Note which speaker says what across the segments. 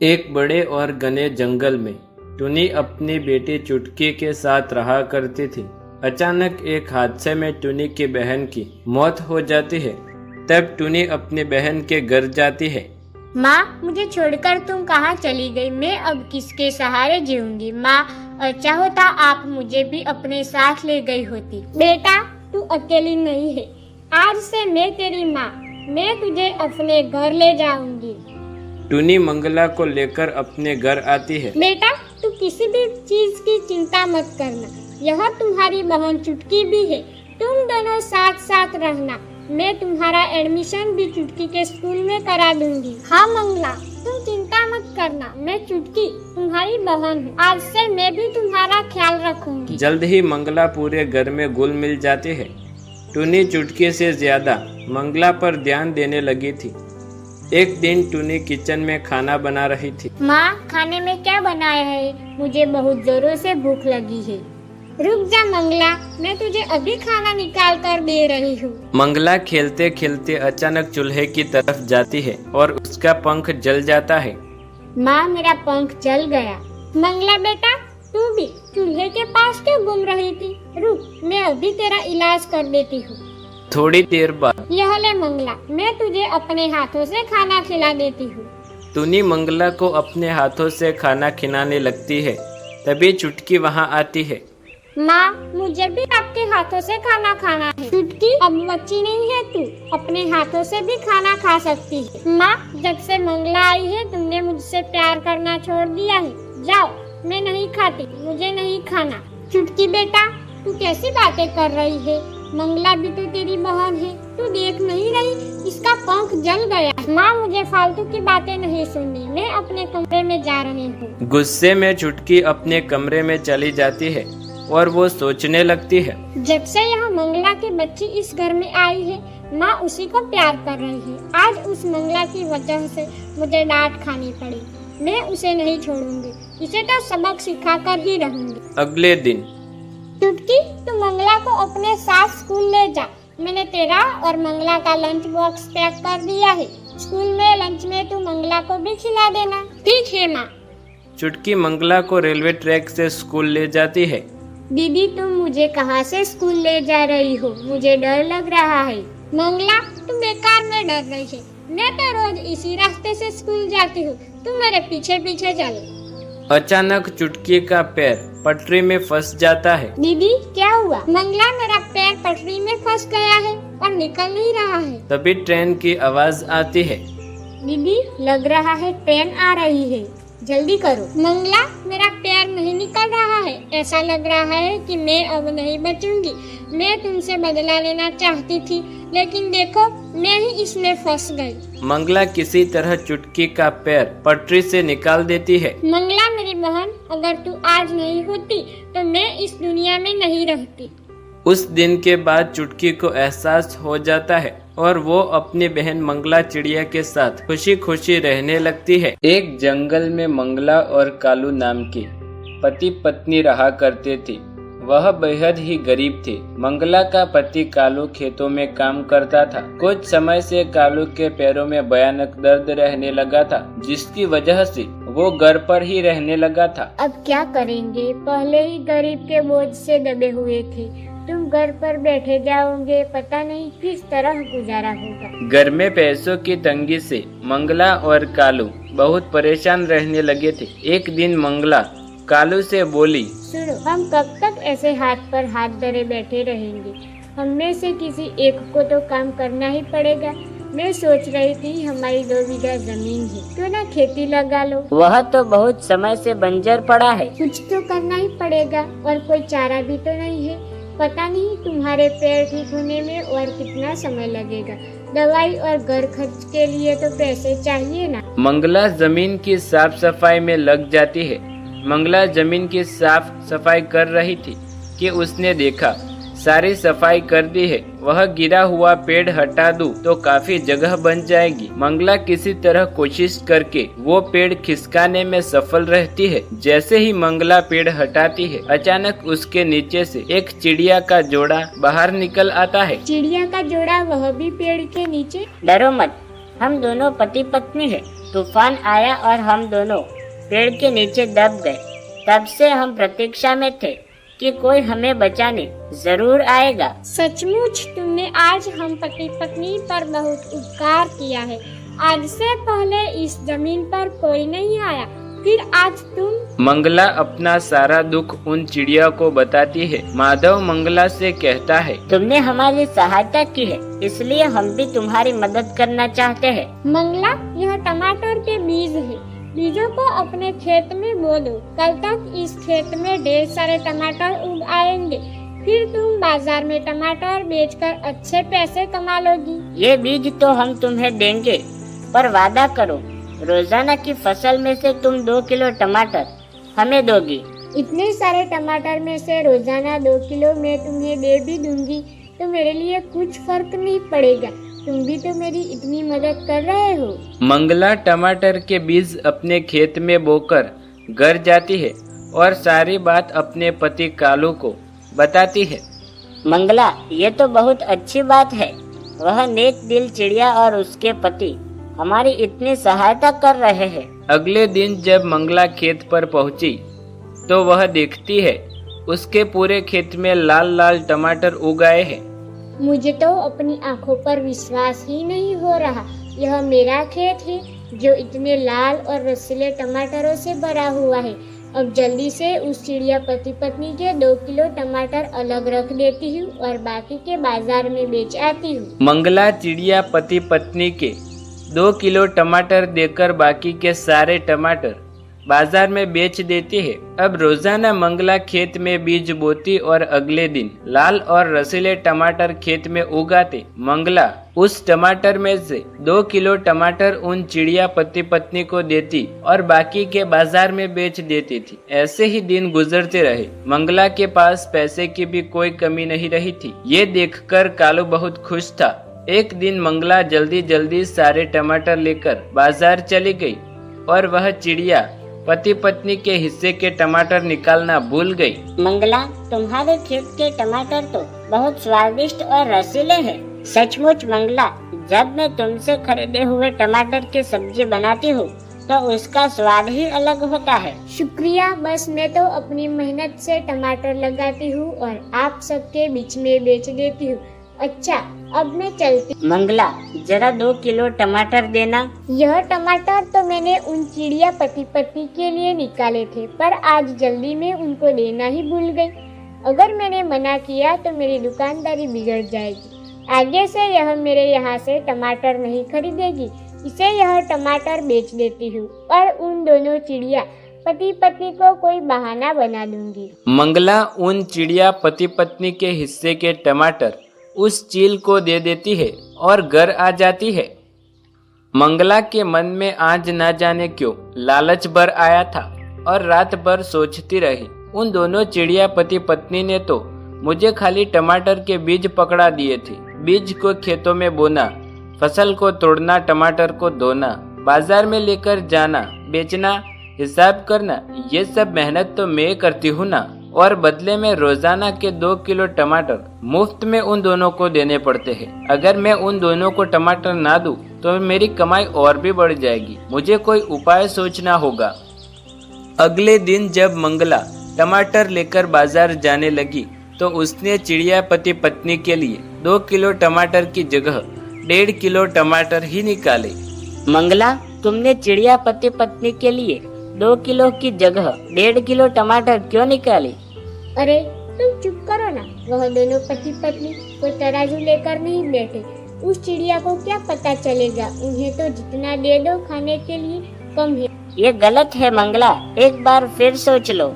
Speaker 1: एक बड़े और घने जंगल में टुनी अपनी बेटी चुटकी के साथ रहा करती थी। अचानक एक हादसे में टुनी की बहन की मौत हो जाती है। तब टुनी अपनी बहन के घर जाती है।
Speaker 2: माँ, मुझे छोड़कर तुम कहाँ चली गई? मैं अब किसके सहारे जीऊंगी? माँ, अच्छा होता आप मुझे भी अपने साथ ले गई होती। बेटा, तू अकेली नहीं है। आज से मैं तेरी माँ, मैं तुझे अपने घर ले जाऊंगी।
Speaker 1: टुनी मंगला को लेकर अपने घर आती है।
Speaker 2: बेटा, तू किसी भी चीज की चिंता मत करना। यह तुम्हारी बहन चुटकी भी है। तुम दोनों साथ साथ रहना। मैं तुम्हारा एडमिशन भी चुटकी के स्कूल में करा दूंगी। हाँ मंगला, तुम चिंता मत करना। मैं चुटकी तुम्हारी बहन हूँ। आज से मैं भी तुम्हारा ख्याल रखूंगी।
Speaker 1: जल्द ही मंगला पूरे घर में घुल मिल जाती है। टुनी चुटकी से ज्यादा मंगला पर ध्यान देने लगी थी। एक दिन टुनी किचन में खाना बना रही थी।
Speaker 2: माँ, खाने में क्या बनाया है? मुझे बहुत जोरों से भूख लगी है। रुक जा मंगला, मैं तुझे अभी खाना निकाल कर दे रही हूँ।
Speaker 1: मंगला खेलते खेलते अचानक चूल्हे की तरफ जाती है और उसका पंख जल जाता है।
Speaker 2: माँ, मेरा पंख जल गया। मंगला बेटा, तू भी चूल्हे के पास क्यों घूम रही थी? रुक, मैं अभी तेरा इलाज कर देती हूँ।
Speaker 1: थोड़ी देर बाद
Speaker 2: यह ले मंगला, मैं तुझे अपने हाथों से खाना खिला देती हूँ।
Speaker 1: टुनी मंगला को अपने हाथों से खाना खिलाने लगती है। तभी चुटकी वहाँ आती है।
Speaker 2: माँ, मुझे भी आपके हाथों से खाना खाना है। चुटकी, अब बच्ची नहीं है तू, अपने हाथों से भी खाना खा सकती है। माँ, जब से मंगला आई है तुमने मुझसे प्यार करना छोड़ दिया है। जाओ, मैं नहीं खाती, मुझे नहीं खाना। चुटकी बेटा, तू कैसी बातें कर रही है? मंगला भी तो तेरी बहन है। तू देख नहीं रही, इसका पंख जल गया। माँ, मुझे फालतू की बातें नहीं सुननी। मैं अपने कमरे में जा रही हूँ।
Speaker 1: गुस्से में चुटकी अपने कमरे में चली जाती है और वो सोचने लगती है।
Speaker 2: जब से यह मंगला की बच्ची इस घर में आई है, माँ उसी को प्यार कर रही है। आज उस मंगला की वजह से मुझे डांट खानी पड़ी। मैं उसे नहीं छोड़ूंगी, इसे तो सबक सिखा कर ही रहूंगी।
Speaker 1: अगले दिन
Speaker 2: चुटकी, तू मंगला को अपने साथ स्कूल ले जा। मैंने तेरा और मंगला का लंच बॉक्स पैक कर दिया है। स्कूल में लंच में तू मंगला को भी खिला देना। ठीक है माँ।
Speaker 1: चुटकी मंगला को रेलवे ट्रैक से स्कूल ले जाती है।
Speaker 2: दीदी, तुम मुझे कहाँ से स्कूल ले जा रही हो? मुझे डर लग रहा है। मंगला, तुम बेकार में डर रही है। मैं तो रोज इसी रास्ते से स्कूल जाती हूँ। तुम मेरे पीछे पीछे चलो।
Speaker 1: अचानक चुटकी का पैर पटरी में फंस जाता है।
Speaker 2: दीदी, क्या हुआ? मंगला, मेरा पैर पटरी में फंस गया है और निकल नहीं रहा है।
Speaker 1: तभी ट्रेन की आवाज आती है।
Speaker 2: दीदी, लग रहा है ट्रेन आ रही है, जल्दी करो। मंगला, मेरा पैर नहीं निकल रहा है। ऐसा लग रहा है कि मैं अब नहीं बचूंगी। मैं तुमसे बदला लेना चाहती थी, लेकिन देखो मैं ही इसमें फंस गई।
Speaker 1: मंगला किसी तरह चुटकी का पैर पटरी से निकाल देती है।
Speaker 2: मंगला मेरी बहन, अगर तू आज नहीं होती तो मैं इस दुनिया में नहीं रहती।
Speaker 1: उस दिन के बाद चुटकी को एहसास हो जाता है और वो अपनी बहन मंगला चिड़िया के साथ खुशी खुशी रहने लगती है। एक जंगल में मंगला और कालू नाम की पति पत्नी रहा करते थे। वह बेहद ही गरीब थे। मंगला का पति कालू खेतों में काम करता था। कुछ समय से कालू के पैरों में भयानक दर्द रहने लगा था, जिसकी वजह से वो घर पर ही रहने लगा था।
Speaker 2: अब क्या करेंगे? पहले ही गरीब के बोझ से दबे हुए थे। तुम घर पर बैठे जाओगे, पता नहीं किस तरह गुजारा होगा।
Speaker 1: घर में पैसों की तंगी से मंगला और कालू बहुत परेशान रहने लगे थे। एक दिन मंगला कालू से बोली,
Speaker 2: सुनो, हम कब तक ऐसे हाथ पर हाथ धरे बैठे रहेंगे? हम में से किसी एक को तो काम करना ही पड़ेगा। मैं सोच रही थी हमारी 2 बीघा जमीन है, क्यों ना खेती लगा लो।
Speaker 3: वह तो बहुत समय से बंजर पड़ा है।
Speaker 2: कुछ तो करना ही पड़ेगा, और कोई चारा भी तो नहीं है। पता नहीं तुम्हारे पैर ठीक होने में और कितना समय लगेगा। दवाई और घर खर्च के लिए तो पैसे चाहिए ना।
Speaker 1: मंगला जमीन की साफ सफाई में लग जाती है। मंगला जमीन की साफ सफाई कर रही थी कि उसने देखा सारी सफाई कर दी है। वह गिरा हुआ पेड़ हटा दूं तो काफी जगह बन जाएगी। मंगला किसी तरह कोशिश करके वो पेड़ खिसकाने में सफल रहती है। जैसे ही मंगला पेड़ हटाती है, अचानक उसके नीचे से एक चिड़िया का जोड़ा बाहर निकल आता है।
Speaker 2: चिड़िया का जोड़ा, वह भी पेड़ के नीचे?
Speaker 3: डरो मत, हम दोनों पति पत्नी हैं। तूफान आया और हम दोनों पेड़ के नीचे दब गए। तब से हम प्रतीक्षा में थे कि कोई हमें बचाने जरूर आएगा।
Speaker 2: सचमुच तुमने आज हम पति पत्नी पर बहुत उपकार किया है। आज से पहले इस जमीन पर कोई नहीं आया, फिर आज तुम।
Speaker 1: मंगला अपना सारा दुख उन चिड़िया को बताती है। माधव मंगला से कहता है,
Speaker 3: तुमने हमारी सहायता की है, इसलिए हम भी तुम्हारी मदद करना चाहते हैं।
Speaker 2: मंगला, यह टमाटर के बीज है। बीजों को अपने खेत में बो दो। कल तक इस खेत में ढेर सारे टमाटर उग आएंगे। फिर तुम बाजार में टमाटर बेचकर अच्छे पैसे कमा लोगी।
Speaker 3: ये बीज तो हम तुम्हें देंगे, पर वादा करो रोजाना की फसल में से तुम 2 किलो टमाटर हमें दोगी।
Speaker 2: इतने सारे टमाटर में से रोजाना 2 किलो मैं तुम्हें दे भी दूंगी तो मेरे लिए कुछ फर्क नहीं पड़ेगा। तुम भी तो मेरी इतनी मदद कर रहे हो।
Speaker 1: मंगला टमाटर के बीज अपने खेत में बोकर घर जाती है और सारी बात अपने पति कालू को बताती है।
Speaker 3: मंगला, ये तो बहुत अच्छी बात है। वह नेक दिल चिड़िया और उसके पति हमारी इतनी सहायता कर रहे हैं।
Speaker 1: अगले दिन जब मंगला खेत पर पहुंची तो वह देखती है उसके पूरे खेत में लाल लाल टमाटर उग आए हैं।
Speaker 2: मुझे तो अपनी आंखों पर विश्वास ही नहीं हो रहा। यह मेरा खेत है जो इतने लाल और रसीले टमाटरों से भरा हुआ है। अब जल्दी से उस चिड़िया पति पत्नी के 2 किलो टमाटर अलग रख देती हूँ और बाकी के बाजार में बेच आती हूँ।
Speaker 1: मंगला चिड़िया पति पत्नी के 2 किलो टमाटर देकर बाकी के सारे टमाटर बाजार में बेच देती है। अब रोजाना मंगला खेत में बीज बोती और अगले दिन लाल और रसीले टमाटर खेत में उगाते। मंगला उस टमाटर में से 2 किलो टमाटर उन चिड़िया पति पत्नी को देती और बाकी के बाजार में बेच देती थी। ऐसे ही दिन गुजरते रहे। मंगला के पास पैसे की भी कोई कमी नहीं रही थी। ये देखकर कालू बहुत खुश था। एक दिन मंगला जल्दी जल्दी सारे टमाटर लेकर बाजार चली गई और वह चिड़िया पति पत्नी के हिस्से के टमाटर निकालना भूल गई।
Speaker 3: मंगला, तुम्हारे खेत के टमाटर तो बहुत स्वादिष्ट और रसीले हैं। सचमुच मंगला, जब मैं तुमसे खरीदे हुए टमाटर की सब्जी बनाती हूँ तो उसका स्वाद ही अलग होता है।
Speaker 2: शुक्रिया। बस मैं तो अपनी मेहनत से टमाटर लगाती हूँ और आप सबके बीच में बेच देती हूँ। अच्छा, अब मैं चलती।
Speaker 3: मंगला, जरा 2 किलो टमाटर देना।
Speaker 2: यह टमाटर तो मैंने उन चिड़िया पति पत्नी के लिए निकाले थे, पर आज जल्दी में उनको देना ही भूल गई। अगर मैंने मना किया तो मेरी दुकानदारी बिगड़ जाएगी। आगे से यह मेरे यहाँ से टमाटर नहीं खरीदेगी। इसे यह टमाटर बेच देती हूँ और उन दोनों चिड़िया पति पत्नी को कोई बहाना बना दूंगी।
Speaker 1: मंगला उन चिड़िया पति पत्नी के हिस्से के टमाटर उस चील को दे देती है और घर आ जाती है। मंगला के मन में आज न जाने क्यों लालच भर आया था और रात भर सोचती रही। उन दोनों चिड़िया पति पत्नी ने तो मुझे खाली टमाटर के बीज पकड़ा दिए थे। बीज को खेतों में बोना, फसल को तोड़ना, टमाटर को धोना, बाजार में लेकर जाना, बेचना, हिसाब करना, ये सब मेहनत तो मैं करती हूँ ना। और बदले में रोजाना के 2 किलो टमाटर मुफ्त में उन दोनों को देने पड़ते हैं। अगर मैं उन दोनों को टमाटर ना दूं तो मेरी कमाई और भी बढ़ जाएगी। मुझे कोई उपाय सोचना होगा। अगले दिन जब मंगला टमाटर लेकर बाजार जाने लगी तो उसने चिड़िया पति पत्नी के लिए 2 किलो टमाटर की जगह 1.5 किलो टमाटर ही निकाले।
Speaker 3: मंगला, तुमने चिड़िया पति पत्नी के लिए 2 किलो की जगह 1.5 किलो टमाटर क्यों निकाली?
Speaker 2: अरे तुम चुप करो ना। वह दोनों पति पत्नी कोई तराजू लेकर नहीं बैठे। उस चिड़िया को क्या पता चलेगा? उन्हें तो जितना दे दो खाने के लिए कम है।
Speaker 3: ये गलत है मंगला, एक बार फिर सोच लो।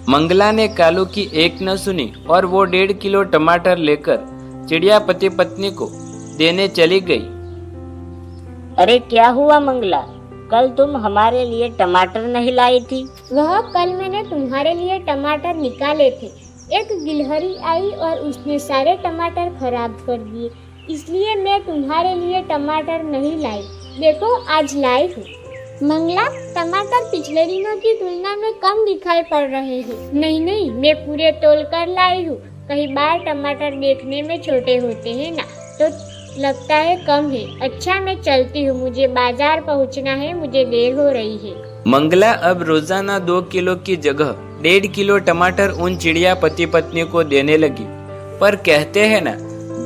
Speaker 1: मंगला ने कालू की एक न सुनी और वो 1.5 किलो टमाटर लेकर चिड़िया पति पत्नी को देने चली गई।
Speaker 3: अरे क्या हुआ मंगला? कल तुम हमारे लिए टमाटर नहीं लाई थी।
Speaker 2: वह कल मैंने तुम्हारे लिए टमाटर निकाले थे। एक गिलहरी आई और उसने सारे टमाटर खराब कर दिए, इसलिए मैं तुम्हारे लिए टमाटर नहीं लाई। देखो आज लाई हूँ। मंगला, टमाटर पिछले दिनों की तुलना में कम दिखाई पड़ रहे हैं। नहीं, मैं पूरे तोल कर लाई हूँ। कई बार टमाटर देखने में छोटे होते हैं ना, तो लगता है कम है। अच्छा मैं चलती हूँ, मुझे बाजार पहुँचना है, मुझे देर हो रही है।
Speaker 1: मंगला अब रोजाना 2 किलो की जगह 1.5 किलो टमाटर उन चिड़िया पति पत्नी को देने लगी। पर कहते हैं ना,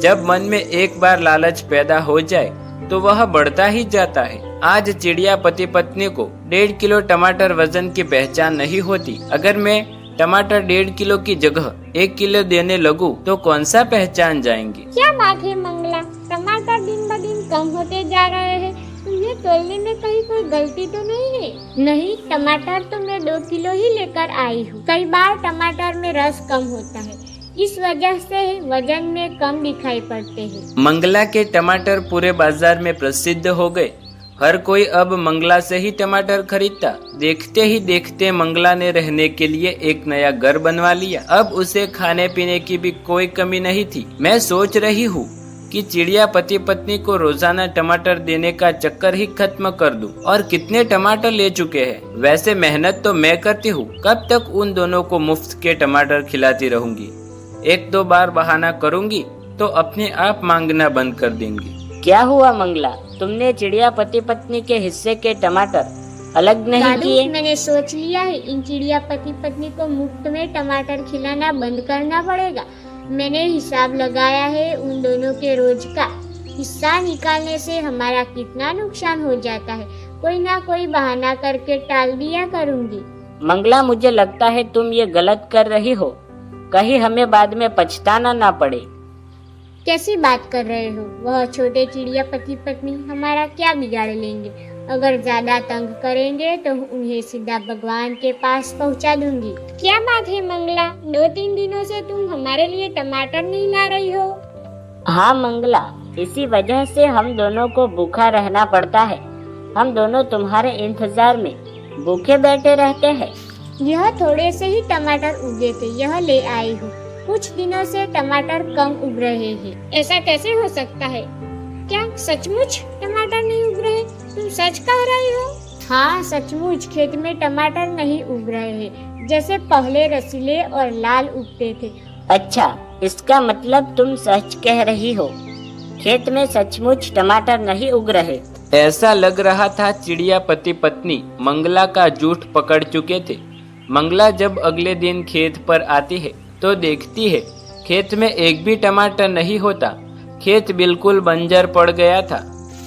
Speaker 1: जब मन में एक बार लालच पैदा हो जाए तो वह बढ़ता ही जाता है। आज चिड़िया पति पत्नी को 1.5 किलो टमाटर वजन की पहचान नहीं होती। अगर मैं टमाटर 1.5 किलो की जगह 1 किलो देने लगूं तो कौन सा पहचान जाएंगे।
Speaker 2: क्या बात है मंगला, टमाटर दिन ब दिन कम होते जा रहे हैं। तुम्हें तोलने में कहीं कोई गलती तो नहीं है? नहीं, टमाटर तो मैं 2 किलो ही लेकर आई हूँ। कई बार टमाटर में रस कम होता है, इस वजह से वजन में कम दिखाई पड़ते हैं।
Speaker 1: मंगला के टमाटर पूरे बाजार में प्रसिद्ध हो गए। हर कोई अब मंगला से ही टमाटर खरीदता। देखते ही देखते मंगला ने रहने के लिए एक नया घर बनवा लिया। अब उसे खाने पीने की भी कोई कमी नहीं थी। मैं सोच रही हूँ कि चिड़िया पति पत्नी को रोजाना टमाटर देने का चक्कर ही खत्म कर दूं। और कितने टमाटर ले चुके हैं। वैसे मेहनत तो मैं करती हूँ, कब तक उन दोनों को मुफ्त के टमाटर खिलाती रहूंगी। 1-2 बार बहाना करूंगी तो अपने आप मांगना बंद कर देंगी।
Speaker 3: क्या हुआ मंगला, तुमने चिड़िया पति पत्नी के हिस्से के टमाटर अलग नहीं
Speaker 2: दादू,
Speaker 3: किए?
Speaker 2: मैंने सोच लिया है, इन चिड़िया पति पत्नी को मुफ्त में टमाटर खिलाना बंद करना पड़ेगा। मैंने हिसाब लगाया है, उन दोनों के रोज का हिस्सा निकालने से हमारा कितना नुकसान हो जाता है। कोई ना कोई बहाना करके टाल दिया करूँगी।
Speaker 3: मंगला, मुझे लगता है तुम ये गलत कर रही हो, कहीं हमें बाद में पछताना ना पड़े।
Speaker 2: कैसी बात कर रहे हो? वह छोटे चिड़िया पति पत्नी हमारा क्या बिगाड़ लेंगे? अगर ज्यादा तंग करेंगे तो उन्हें सीधा भगवान के पास पहुंचा दूंगी। क्या बात है मंगला, 2-3 दिनों से तुम हमारे लिए टमाटर नहीं ला रही हो?
Speaker 3: हाँ मंगला, इसी वजह से हम दोनों को भूखा रहना पड़ता है। हम दोनों तुम्हारे इंतजार में भूखे बैठे रहते हैं।
Speaker 2: यह थोड़े से ही टमाटर उगे थे, यह ले आई हूँ। कुछ दिनों से टमाटर कम उग रहे हैं। ऐसा कैसे हो सकता है? क्या सचमुच टमाटर नहीं उग रहे? तुम सच कह रही हो? हाँ सचमुच, खेत में टमाटर नहीं उग रहे हैं, जैसे पहले रसीले और लाल उगते थे।
Speaker 3: अच्छा, इसका मतलब तुम सच कह रही हो, खेत में सचमुच टमाटर नहीं उग रहे।
Speaker 1: ऐसा लग रहा था चिड़िया पति पत्नी मंगला का झूठ पकड़ चुके थे। मंगला जब अगले दिन खेत पर आती है तो देखती है खेत में एक भी टमाटर नहीं होता। खेत बिल्कुल बंजर पड़ गया था।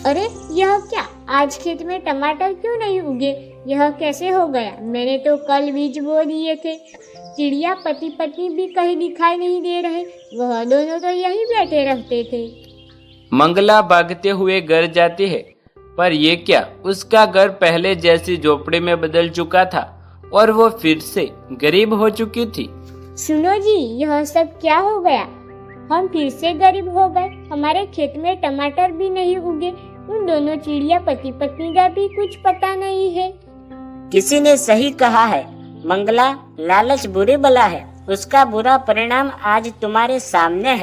Speaker 2: अरे यह क्या, आज खेत में टमाटर क्यों नहीं उगे? यह कैसे हो गया? मैंने तो कल बीज बो दिए थे। चिड़िया पति पत्नी भी कहीं दिखाई नहीं दे रहे, वह दोनों तो यहीं बैठे रहते थे।
Speaker 1: मंगला भागते हुए घर जाती है, पर ये क्या, उसका घर पहले जैसी झोपड़ी में बदल चुका था और वो फिर से गरीब हो चुकी थी।
Speaker 2: सुनो जी, यह सब क्या हो गया? हम फिर से गरीब हो गए। हमारे खेत में टमाटर भी नहीं उगे। उन दोनों चिड़िया पति पत्नी का भी कुछ पता नहीं है।
Speaker 3: किसी ने सही कहा है मंगला, लालच बुरी बला है, उसका बुरा परिणाम आज तुम्हारे सामने है।